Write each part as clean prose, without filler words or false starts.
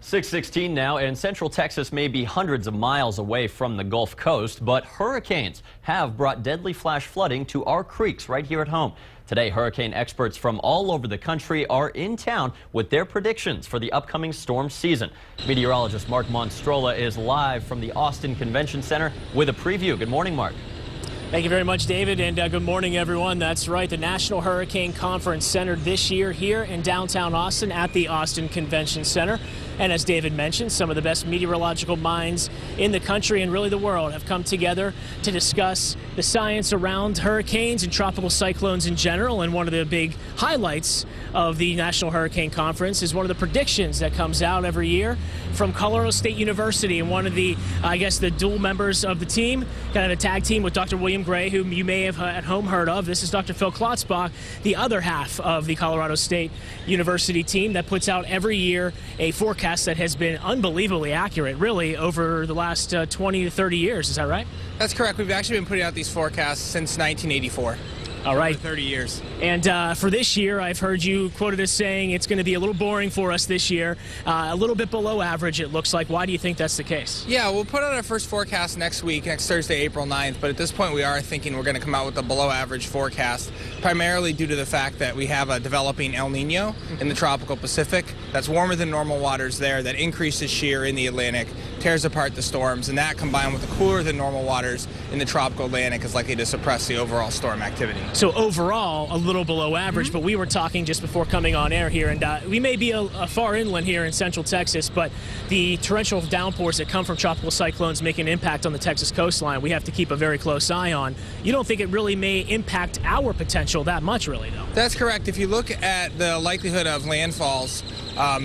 6:16 now, and Central Texas may be hundreds of miles away from the Gulf Coast, but hurricanes have brought deadly flash flooding to our creeks right here at home. Today, hurricane experts from all over the country are in town with their predictions for the upcoming storm season. Meteorologist Mark Monstrola is live from the Austin Convention Center with a preview. Good morning, Mark. Thank you very much, David, and good morning, everyone. That's right, the National Hurricane Conference centered this year here in downtown Austin at the Austin Convention Center. And as David mentioned, some of the best meteorological minds in the country and really the world have come together to discuss the science around hurricanes and tropical cyclones in general. And one of the big highlights of the National Hurricane Conference is one of the predictions that comes out every year from Colorado State University. And one of the, the dual members of the team, kind of a tag team with Dr. William Gray, whom you may have at home heard of. This is Dr. Phil Klotzbach, the other half of the Colorado State University team that puts out every year a forecast that has been unbelievably accurate, really, over the last 20 to 30 years. Is that right? That's correct. We've actually been putting out these forecasts since 1984. All right. Over 30 years. And for this year, I've heard you quoted as saying it's going to be a little boring for us this year, a little bit below average, it looks like. Why do you think that's the case? Yeah, we'll put out our first forecast next Thursday, April 9th. But at this point, we are thinking we're going to come out with a below average forecast, primarily due to the fact that we have a developing El Nino in the tropical Pacific that's warmer than normal waters there, that increases shear in the Atlantic, tears apart the storms, and that combined with the cooler than normal waters in the tropical Atlantic is likely to suppress the overall storm activity. So overall, a little below average, but we were talking just before coming on air here, and we may be a far inland here in central Texas, but the torrential downpours that come from tropical cyclones make an impact on the Texas coastline. We have to keep a very close eye on. You don't think it really may impact our potential that much, really, though? That's correct. If you look at the likelihood of landfalls,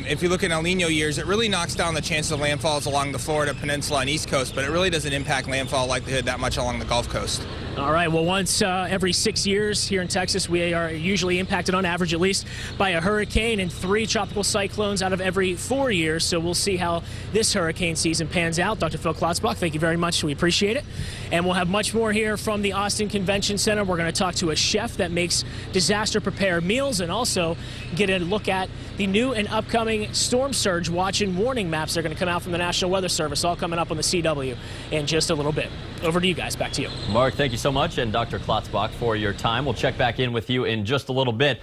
if you look at El Nino years, it really knocks down the chances of landfalls along the Florida Peninsula and East Coast, but it really doesn't impact landfall likelihood that much along the Gulf Coast. All right, well, once every 6 years here in Texas, we are usually impacted on average at least by a hurricane and 3 tropical cyclones out of every 4 years. So we'll see how this hurricane season pans out. Dr. Phil Klotzbach, thank you very much. We appreciate it. And we'll have much more here from the Austin Convention Center. We're going to talk to a chef that makes disaster-prepared meals and also get a look at the new and upcoming storm surge watch and warning maps that are going to come out from the National Weather Service, all coming up on the CW in just a little bit. Over to you guys. Back to you. Mark, thank you so much, and Dr. Klotzbach for your time. We'll check back in with you in just a little bit.